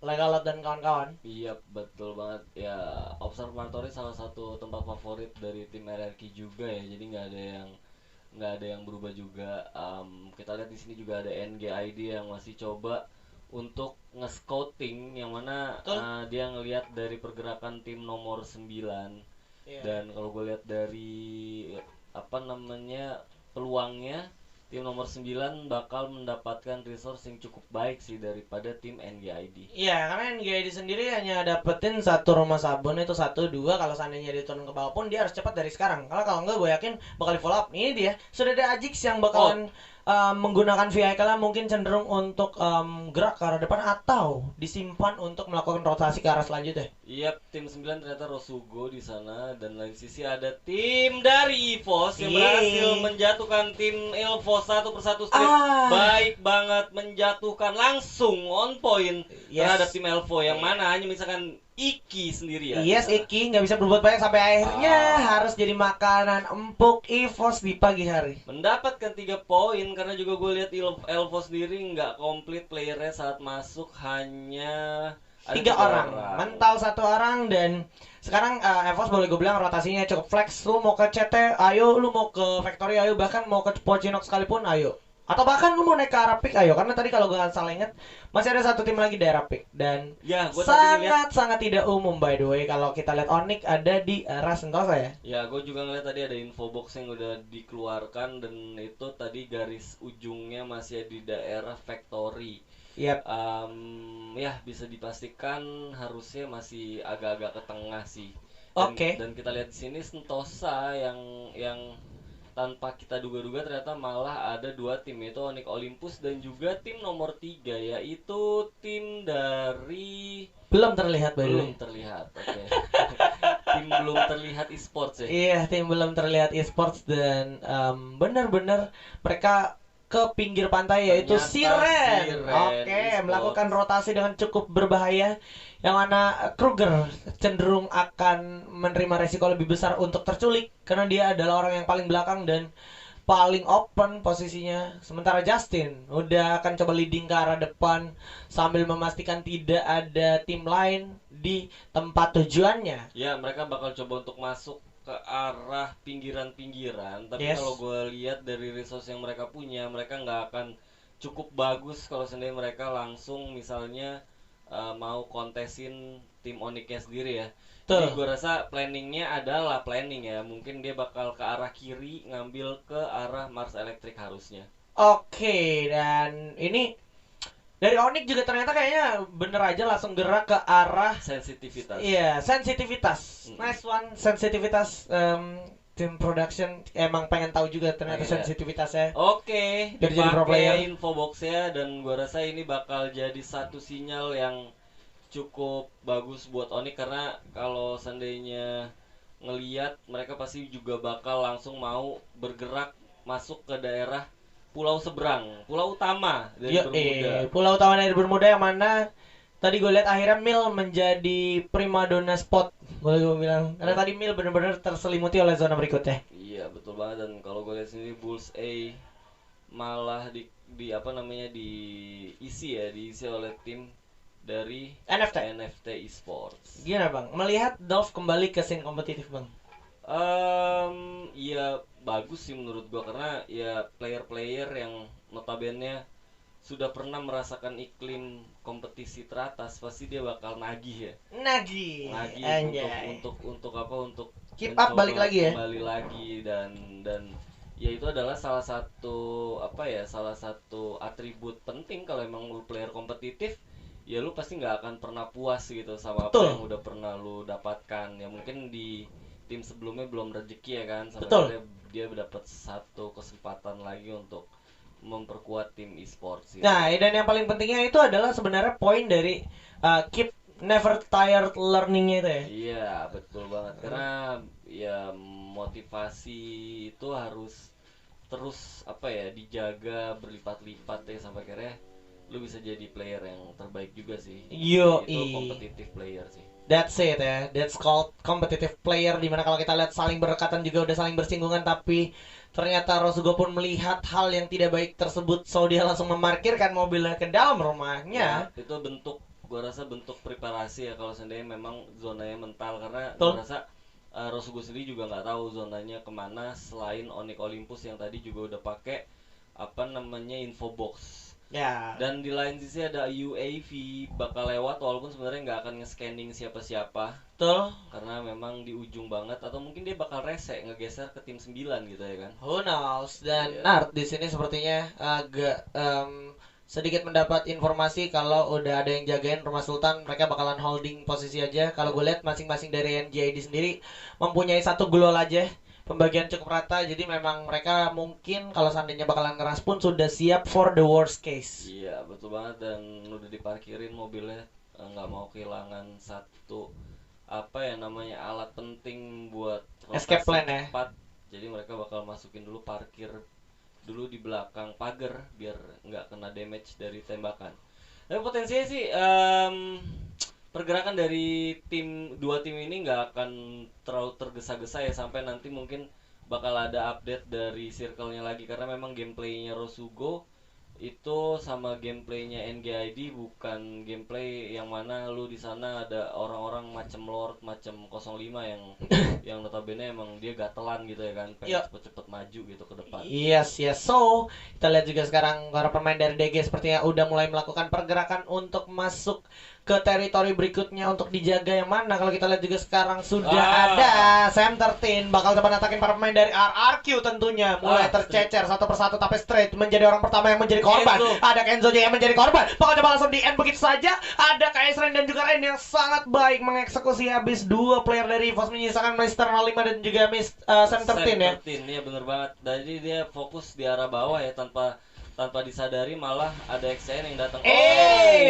Legalot dan kawan-kawan. Iya betul banget ya, observatory salah satu tempat favorit dari tim RRQ juga ya, jadi nggak ada yang berubah juga. Kita lihat di sini juga ada NGID yang masih coba untuk nge-scouting, yang mana Betul. dia ngelihat dari pergerakan tim nomor 9. Iya. Dan kalau gue lihat dari apa namanya peluangnya, tim nomor 9 bakal mendapatkan resource yang cukup baik sih daripada tim NGID. Iya, karena NGID sendiri hanya dapetin satu rumah sabun itu satu dua, kalau seandainya dia turun ke bawah pun dia harus cepat dari sekarang. Karena kalau enggak gue yakin bakal di follow up. Ini dia sudah ada Ajix yang Oh, bakalan menggunakan vehicle mungkin cenderung untuk gerak ke arah depan atau disimpan untuk melakukan rotasi ke arah selanjutnya. iya, tim 9 ternyata Rosugo di sana, dan lain sisi ada tim dari EVOS yang berhasil Yeay. menjatuhkan tim EVOS satu persatu straight. Ah. Baik banget, menjatuhkan langsung on point Yes. terhadap tim Elvo, yang mana hanya misalkan Iki sendiri ya. Yes, Iki nggak bisa berbuat banyak sampai akhirnya harus jadi makanan empuk EVOS di pagi hari. Mendapatkan 3 poin, karena juga gue lihat Elvo sendiri nggak komplit playernya saat masuk, hanya ada 3 orang, mental 1 orang. Dan sekarang EVOS boleh gue bilang rotasinya cukup flex. Lu mau ke CT, ayo. Lu mau ke Factory, ayo. Bahkan mau ke Pochinok sekalipun, ayo. Atau bahkan lu mau naik ke arah pick, ayo. Karena tadi kalau gue nggak salah ingat, masih ada satu tim lagi daerah pick. Dan Ya, gue tadi ngeliat, sangat tidak umum by the way kalau kita lihat Onyx ada di arah Sentosa ya. ya gue juga ngeliat tadi ada info box yang udah dikeluarkan, dan itu tadi garis ujungnya masih di daerah Factory. Yap. Ya bisa dipastikan harusnya masih agak-agak ke tengah sih. Dan, Oke. dan kita lihat di sini Sentosa yang tanpa kita duga-duga ternyata malah ada 2 tim, yaitu Onyx Olympus dan juga tim nomor 3, yaitu tim dari Belum terlihat by the way. belum terlihat. Oke. Tim belum terlihat esports ya. Iya, tim belum terlihat esports. Dan benar-benar mereka ke pinggir pantai, yaitu Ternyata Siren. Siren Oke, Esports melakukan rotasi dengan cukup berbahaya, yang mana Kruger cenderung akan menerima resiko lebih besar untuk terculik karena dia adalah orang yang paling belakang dan paling open posisinya. Sementara Justin udah akan coba leading ke arah depan sambil memastikan tidak ada tim lain di tempat tujuannya. Ya, mereka bakal coba untuk masuk ke arah pinggiran-pinggiran, tapi Yes. kalau gue lihat dari resource yang mereka punya, mereka nggak akan cukup bagus kalau seandainya mereka langsung misalnya mau kontesin tim Onyxnya sendiri ya. Jadi Tuh. gue rasa planningnya adalah planning ya, mungkin dia bakal ke arah kiri ngambil ke arah Mars Electric harusnya. Oke, dan ini dari Onyx juga ternyata kayaknya bener aja langsung gerak ke arah Sensitivitas. iya, sensitivitas. Mm-mm. Nice one, sensitivitas. Tim production emang pengen tahu juga ternyata Pengen ya. sensitivitasnya. Oke, Biar jadi pro player. dipakai info boxnya, dan gua rasa ini bakal jadi satu sinyal yang cukup bagus buat Onyx, karena kalau seandainya ngeliat, mereka pasti juga bakal langsung mau bergerak masuk ke daerah pulau seberang, pulau utama dari Yo, Bermuda. Pulau Utama dari Bermuda, yang mana tadi gue lihat akhirnya Mil menjadi primadona spot, boleh gue bilang. Karena tadi Mil benar-benar terselimuti oleh zona berikutnya. Iya betul banget, dan kalau gue lihat sendiri Bulls A malah di apa namanya diisi oleh tim dari NFT. NFT Esports. Gimana bang? Melihat Dolph kembali ke scene kompetitif bang? Ya bagus sih menurut gua, karena ya player-player yang notabene sudah pernah merasakan iklim kompetisi teratas, pasti dia bakal nagih ya. Nagi. Nagih Anjay. untuk apa, untuk Keep up, balik lagi ya. kembali lagi, dan ya itu adalah salah satu atribut penting kalau emang lu player kompetitif. Ya lu pasti nggak akan pernah puas gitu sama Betul. apa yang udah pernah lu dapatkan. Ya mungkin di tim sebelumnya belum rezeki ya kan, sampai Betul. akhirnya dia dapat satu kesempatan lagi untuk memperkuat tim esports gitu. Nah, dan yang paling pentingnya itu adalah sebenarnya poin dari keep never tired learningnya itu ya. Iya betul banget, karena ya motivasi itu harus terus apa ya dijaga berlipat-lipat ya, sampai akhirnya lu bisa jadi player yang terbaik juga sih. Yo, Itu competitive player sih. that's it ya. That's called competitive player. Dimana kalau kita lihat saling berdekatan juga udah saling bersinggungan, tapi ternyata Rosugo pun melihat hal yang tidak baik tersebut, so dia langsung memarkirkan mobilnya ke dalam rumahnya. Ya, itu bentuk gua rasa bentuk preparasi ya kalau seandainya memang zonanya mental, karena Betul. gua rasa Rosugo sendiri juga nggak tahu zonanya kemana selain Onyx Olympus yang tadi juga udah pakai apa namanya info box. Ya. Dan di lain sisi ada UAV bakal lewat walaupun sebenarnya nggak akan nge-scanning siapa-siapa Betul. karena memang di ujung banget, atau mungkin dia bakal rese ngegeser ke tim 9 gitu ya kan. Who knows? Dan Iya. Nart di sini sepertinya agak sedikit mendapat informasi kalau udah ada yang jagain rumah Sultan, mereka bakalan holding posisi aja. Kalau gue lihat masing-masing dari NJID sendiri mempunyai satu glol aja. Pembagian cukup rata, jadi memang mereka mungkin kalau seandainya bakalan ngeras pun sudah siap for the worst case. Iya betul banget, dan udah diparkirin mobilnya, nggak mau kehilangan satu apa ya namanya alat penting buat Escape rotasi plan ya. cepat. Jadi mereka bakal masukin dulu, parkir dulu di belakang pagar biar nggak kena damage dari tembakan. Tapi potensinya sih pergerakan dari dua tim ini nggak akan terlalu tergesa-gesa ya, sampai nanti mungkin bakal ada update dari circle-nya lagi, karena memang gameplaynya Rosugo itu sama gameplaynya NGID bukan gameplay yang mana lu di sana ada orang-orang macam Lord, macam 05 yang notabene emang dia gatelan gitu ya kan, pengen Yuk. cepet-cepet maju gitu ke depan. Yes, yes. So, kita lihat juga sekarang para pemain dari DG sepertinya udah mulai melakukan pergerakan untuk masuk ke teritori berikutnya untuk dijaga, yang mana kalau kita lihat juga sekarang sudah ada Sam 13 bakal coba natakin para pemain dari RRQ tentunya mulai tercecer satu persatu, tapi straight menjadi orang pertama yang menjadi korban. Kenzo. Ada Kenzo yang menjadi korban, bakal coba langsung di end begitu saja. Ada KS Rain dan juga Rain yang sangat baik mengeksekusi habis dua player dari EVOS, menyisakan Mr. 05 dan juga Sam 13 ya. Iya bener banget. Jadi dia fokus di arah bawah ya, tanpa disadari malah ada XCN yang datang.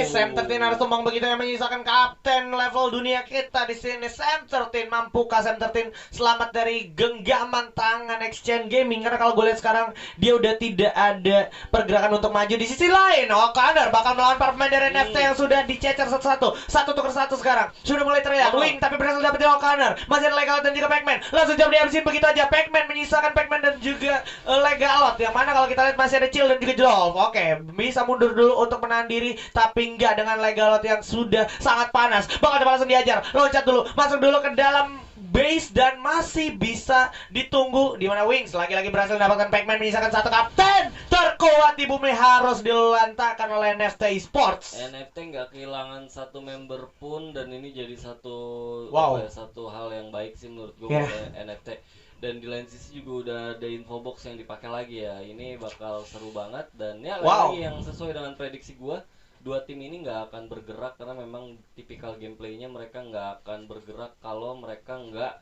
Sam 13 harus tumbang begitu, yang menyisakan kapten level dunia kita di sini. Sam 13, mampukah Sam 13 selamat dari genggaman tangan Exchange Gaming? Karena kalau gue lihat sekarang dia udah tidak ada pergerakan untuk maju. Di sisi lain, Okaner bakal melawan para pemain dari NFT yang sudah dicecer satu-satu. Satu tuker satu sekarang. Sudah mulai terlihat Wing, tapi berhasil dapetin Okaner. Masih ada Legalot dan juga Pac-Man. Langsung jam dihabisin begitu aja. Pac-Man menyisakan Pac-Man dan juga Legalot. Yang mana kalau kita lihat masih ada Chill dan juga Jolf. Oke, bisa mundur dulu untuk menahan diri, tapi enggak dengan Legalot yang sudah sangat panas. Bakal coba langsung diajar. Loncat dulu, masuk dulu ke dalam base dan masih bisa ditunggu di mana Wings lagi-lagi berhasil mendapatkan Pac-Man, menyisakan satu kapten terkuat di bumi harus dilantakkan oleh NFT Esports. NFT nggak kehilangan satu member pun, dan ini jadi satu satu hal yang baik sih menurut gue buat NFT. Dan di lain sisi juga udah ada info box yang dipakai lagi ya. Ini bakal seru banget, dan ya lagi yang sesuai dengan prediksi gua, dua tim ini nggak akan bergerak karena memang tipikal gameplaynya mereka nggak akan bergerak kalau mereka nggak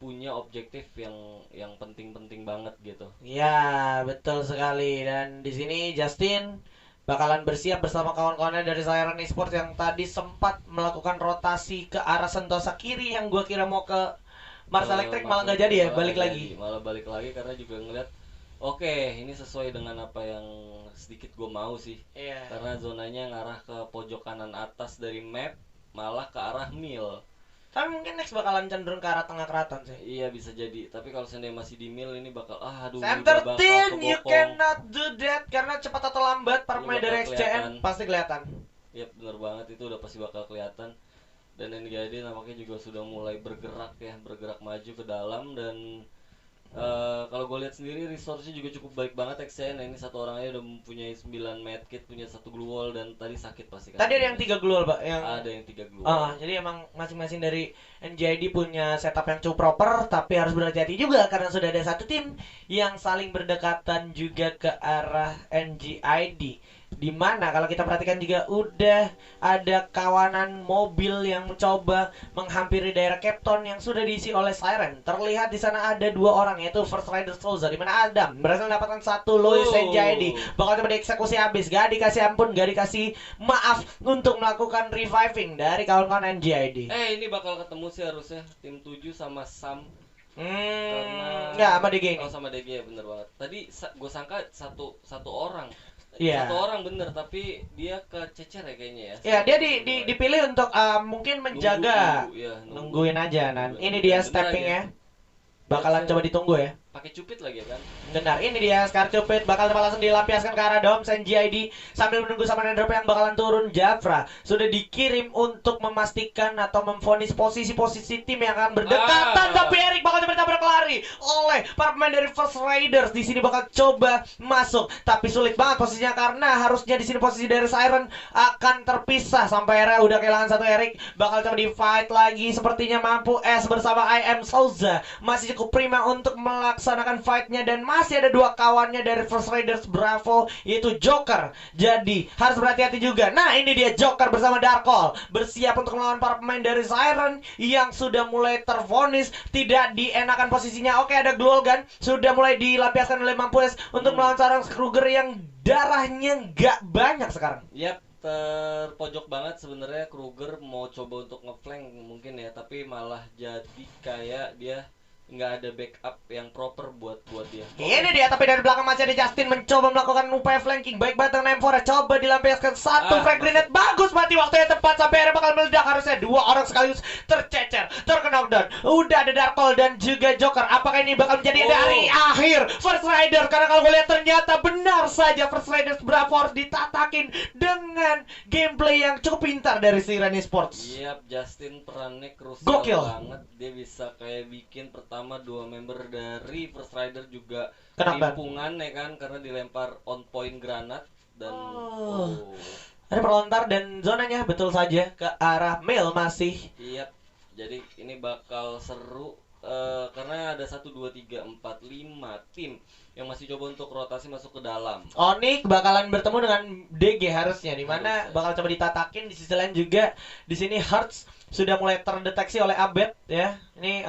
punya objektif yang penting-penting banget gitu. Ya, betul sekali. Dan di sini Justin bakalan bersiap bersama kawan-kawannya dari Siren Esports yang tadi sempat melakukan rotasi ke arah Sentosa kiri, yang gua kira mau ke Mars Electric, malah nggak jadi ya, balik lagi. Malah balik lagi karena juga ngeliat ini sesuai dengan apa yang sedikit gue mau sih. Karena zonanya ngarah ke pojok kanan atas dari map, malah ke arah mil. Tapi mungkin next bakalan cenderung ke arah tengah keraton sih. Iya bisa jadi, tapi kalau seandainya masih di mil ini bakal Sam 13, you cannot do that, karena cepat atau lambat para pemain dari XCN pasti kelihatan. Iya bener banget, itu udah pasti bakal kelihatan. Dan NGID nampaknya juga sudah mulai bergerak maju ke dalam. Dan kalau gue lihat sendiri resource-nya juga cukup baik banget XCN. Ini satu orang aja udah mempunyai 9 medkit, punya 1 glue wall, dan tadi sakit pasti kan. Tadi ada yang 3 glue wall, Pak, ada yang 3 glue wall. Jadi emang masing-masing dari NGID punya setup yang cukup proper, tapi harus berhati-hati juga karena sudah ada satu tim yang saling berdekatan juga ke arah NGID. Dimana kalau kita perhatikan juga udah ada kawanan mobil yang mencoba menghampiri daerah Capton yang sudah diisi oleh Siren. Terlihat di sana ada 2 orang, yaitu First Rider Soldier, dimana Adam berhasil mendapatkan 1 Louis NJID. Bakal coba dieksekusi habis, gak dikasih ampun, gak dikasih maaf untuk melakukan reviving dari kawan-kawan NJID. Ini bakal ketemu sih harusnya tim 7 sama Sam. Karena nggak sama DG ini. Sama DG ya, bener banget. Tadi gue sangka satu orang. Iya. Satu orang bener, tapi dia kececer ya kayaknya ya. Ya, dia dipilih untuk mungkin menjaga. Nungguin Nungguin aja. Nah, ini dia steppingnya. Bakalan coba ditunggu ya. pakai cupid lagi ya kan. Benar, ini dia Scar Cupid bakal langsung dilampiaskan ke arah Dom NGID sambil menunggu sama drop yang bakalan turun. Jafra sudah dikirim untuk memastikan atau memvonis posisi-posisi tim yang akan berdekatan, tapi Erik bakal tabrak lari oleh para pemain dari First Raiders. Di sini bakal coba masuk, tapi sulit banget posisinya karena harusnya di sini posisi dari Siren akan terpisah sampai era udah kehilangan satu. Erik bakal coba di fight lagi, sepertinya mampu. S bersama I Am Souza masih cukup prima untuk melaksanakan fightnya, dan masih ada dua kawannya dari First Raiders Bravo, yaitu Joker. Jadi harus berhati-hati juga. Nah, ini dia Joker bersama Darkol bersiap untuk melawan para pemain dari Siren yang sudah mulai tervonis tidak dienakan posisinya. Oke, ada Global Gun sudah mulai dilampiaskan oleh Mampus untuk melawan seorang Kruger yang darahnya nggak banyak sekarang. Yap, terpojok banget sebenarnya. Kruger mau coba untuk ngeflank mungkin ya, tapi malah jadi kayak dia nggak ada backup yang proper buat dia. Ini dia, tapi dari belakang masih ada Justin mencoba melakukan upaya flanking. Baik banget dengan M4, coba dilampiaskan satu frag grenade. Bagus, mati waktunya tepat sampai akhirnya bakal meledak. Harusnya dua orang sekaligus tercecer, terkena down. Udah ada Darkol dan juga Joker. Apakah ini bakal menjadi dari akhir First Rider? Karena kalau gue lihat ternyata benar saja First Riders Bravo harus ditatakin dengan gameplay yang cukup pintar dari si Rani Sports. Yap, Justin perannya krusial Gokil banget. Dia bisa kayak bikin pertama dua member dari First Rider juga Kena ban. timpungan ya kan, karena dilempar on point granat dan ada perlontar dan zonanya betul saja ke arah Mil masih. Iya, jadi ini bakal seru karena ada 1, 2, 3, 4, 5 tim yang masih coba untuk rotasi masuk ke dalam. Onyx bakalan bertemu dengan DG harusnya, di mana Harusnya. bakal coba ditatakin. Di sisi lain juga di sini Hearts sudah mulai terdeteksi oleh Abed ya. Ini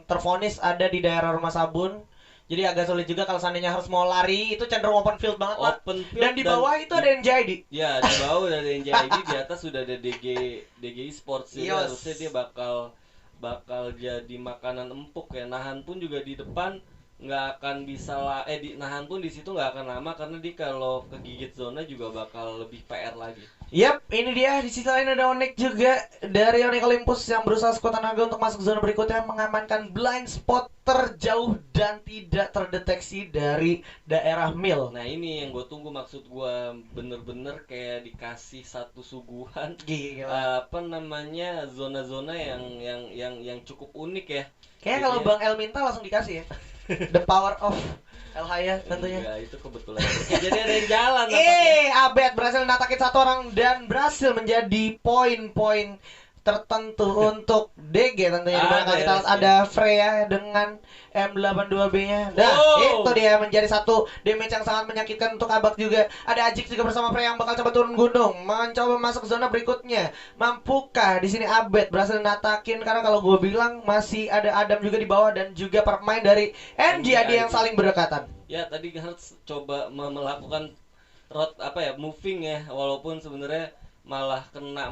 tervonis ada di daerah rumah sabun. Jadi agak sulit juga kalau seandainya harus mau lari, itu cenderung open field banget, Pak. Open field Dan di bawah itu ada NJID. Ya, di bawah ada NJID, di atas sudah ada DG Esports. Jadi Yes. harusnya dia bakal jadi makanan empuk ya. Nahan pun juga di depan nggak akan bisa nahan pun di situ nggak akan lama, karena dia kalau kegigit zona juga bakal lebih PR lagi. Yap, ini dia. Di sisi lain ada Onyx juga dari Onyx Olympus yang berusaha sekuat tenaga untuk masuk zona berikutnya, mengamankan blind spot terjauh dan tidak terdeteksi dari daerah Mil. Nah, ini yang gue tunggu, maksud gue bener-bener kayak dikasih satu suguhan Gila. apa namanya, zona-zona yang cukup unik ya. Kayaknya Jadi kalau ya- Bang El minta langsung dikasih ya. The power of El Haya tentunya. Enggak, itu kebetulan. Jadi ada yang jalan nampaknya. Abed berhasil natakin satu orang dan berhasil menjadi poin-poin tertentu untuk DG tentunya, di mana Ada kita lihat ya. ada Freya dengan M82B-nya. Nah, itu dia menjadi satu damage yang sangat menyakitkan untuk Abak juga. Ada Ajik juga bersama Freya yang bakal coba turun gunung, mencoba masuk zona berikutnya. Mampukah di sini Abed berhasil natakin? Karena kalau gue bilang masih ada Adam juga di bawah dan juga para pemain dari NJAD yang saling berdekatan. Ya, tadi harus coba melakukan moving ya, walaupun sebenarnya malah kena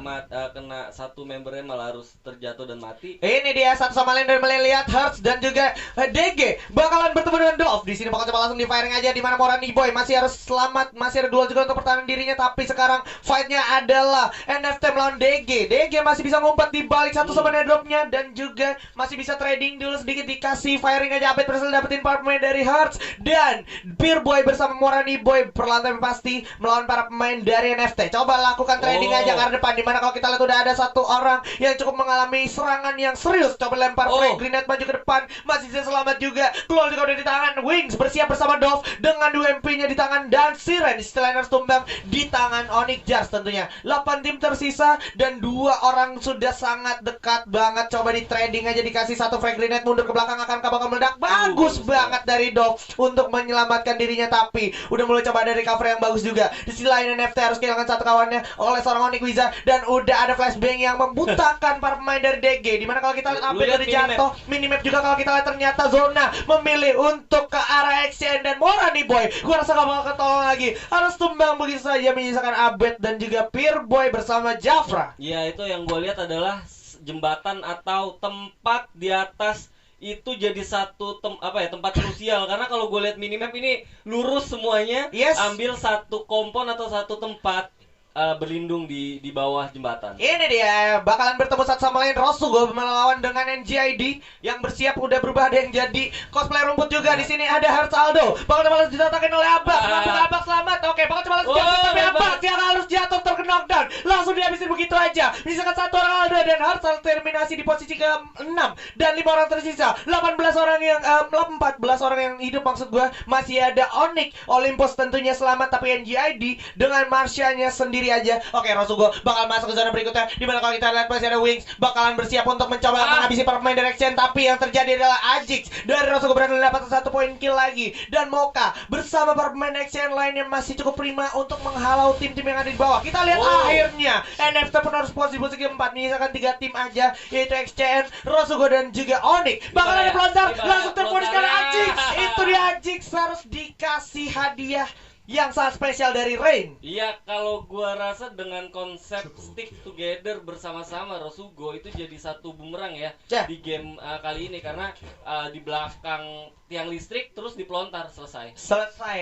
satu membernya malah harus terjatuh dan mati. Ini dia satu sama lain dari melihat Hearts dan juga DG bakalan bertemu dengan Dolph. Di sini bakal coba langsung di firing aja, di mana Morani Boy masih harus selamat, masih ada duel juga untuk pertahanan dirinya, tapi sekarang fightnya adalah NFT melawan DG. DG masih bisa ngumpet di balik satu sama dropnya dan juga masih bisa trading dulu sedikit, dikasih firing aja. Abed berhasil dapetin para pemain dari Hearts dan Beer Boy bersama Morani Boy perlahan tapi pasti melawan para pemain dari NFT. Coba lakukan trading aja ke arah depan, dimana kalau kita lihat udah ada satu orang yang cukup mengalami serangan yang serius. Coba lempar frag grenade maju ke depan, masih bisa selamat juga. Keluar juga udah di tangan Wings, bersiap bersama Dolph dengan 2 MP-nya di tangan dan Siren Steelers tumbang di tangan Onyx Jars tentunya. 8 tim tersisa dan 2 orang sudah sangat dekat banget. Coba di trading aja, dikasih satu frag grenade mundur ke belakang, akan bakal meledak. Bagus banget dari Dolph untuk menyelamatkan dirinya, tapi udah mulai coba ada recover yang bagus juga. Di sisi lain NFT harus kehilangan satu kawannya oleh seorang Onyx Wizard dan udah ada flashbang yang membutakan para pemain dari DG. Dimana kalau kita lihat Abed dari jatuh, minimap juga kalau kita lihat ternyata zona memilih untuk ke arah XCN dan Morani Boy. Gua rasa gak bakal ketolong lagi, harus tumbang begitu saja, menyisakan Abed dan juga Peer Boy bersama Jafra. Ya, itu yang gue lihat adalah jembatan atau tempat di atas itu jadi satu tempat krusial, karena kalau gue lihat minimap ini lurus semuanya, Yes. ambil satu kompon atau satu tempat. berlindung di bawah jembatan. Ini dia bakalan bertemu satu sama lain. Rosugo melawan dengan NGID yang bersiap udah berubah, ada yang jadi cosplay rumput juga. Di sini ada Hearts Aldo. Bakal coba ditatakin oleh Abax. Mampu Abax selamat. Oke, bakal coba jatuh tapi Abax yang harus jatuh terknockdown. Langsung dihabisin begitu aja. Misalkan satu orang Aldo dan Hearts Aldo terminasi di posisi ke-6 dan 5 orang tersisa. 18 orang yang 14 orang yang hidup maksud gua. Masih ada Onyx, Olympus tentunya selamat, tapi NGID dengan Marsha-nya sendiri aja. Oke, Rosugo bakal masuk ke zona berikutnya. Dimana kalau kita lihat masih ada Wings bakalan bersiap untuk mencoba menghabisi para pemain dari Action. Tapi yang terjadi adalah Ajix dari Rosugo berhasil dapat 1 poin kill lagi. Dan Mocha bersama para pemain Action lainnya masih cukup prima untuk menghalau tim-tim yang ada di bawah. Kita lihat akhirnya NFT pun harus posisi keempat. Misalkan 3 tim aja, yaitu XCN, Rosugo dan juga Onyx. Bakal ada pelontar langsung terponis karena Ajix. Itu dia, Ajix harus dikasih hadiah yang sangat spesial dari Rain. Iya, kalau gua rasa dengan konsep stick together bersama-sama Rosugo itu jadi satu bumerang ya di game kali ini, karena di belakang tiang listrik terus dipelontar selesai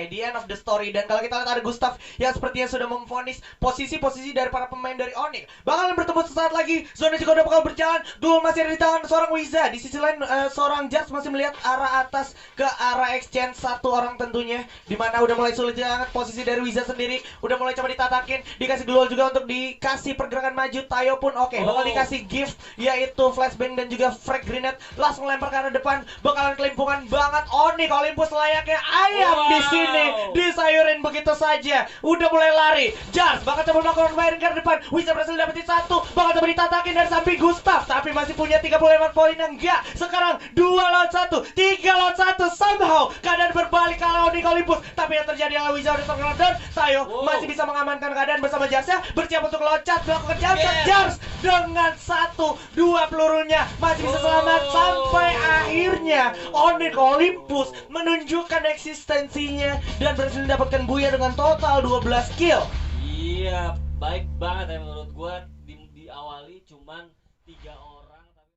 di end of the story. Dan kalau kita lihat ada Gustav yang sepertinya sudah memvonis posisi-posisi dari para pemain dari Onyx. Bakalan bertemu sesaat lagi. Zona juga udah bakal berjalan. Duel masih ada di tangan seorang Wiza. Di sisi lain seorang Jars masih melihat arah atas ke arah Exchange, satu orang tentunya. Dimana udah mulai sulit banget posisi dari Wiza sendiri. Udah mulai coba ditatakin. Dikasih duel juga untuk dikasih pergerakan maju. Tayo pun oke. Bakal dikasih gift yaitu flashbang dan juga frag grenade. Langsung lempar ke arah depan. Bakalan kelimpungan banget. Onyx Olympus layaknya ayam di sini, disayurin begitu saja. Udah mulai lari. Jars bakal coba melakukan firing ke depan. Wiza berhasil dapetin 1. Bakal coba ditatakin dari samping Gustav, tapi masih punya 35 poin. Enggak. Sekarang 2 lawan 1, 3 lawan 1. Somehow keadaan berbalik kalau Onyx Olympus. Tapi yang terjadi adalah Wiza udah terkena down. Tayo masih bisa mengamankan keadaan bersama Jarsnya. Bersiap untuk loncat, melakukan jump. Jars dengan 1-2 pelurunya masih bisa selamat sampai akhirnya Onyx Olympus menunjukkan eksistensinya dan berhasil mendapatkan Buya dengan total 12 kill. Iya, baik banget ya menurut gua, diawali cuman 3 orang.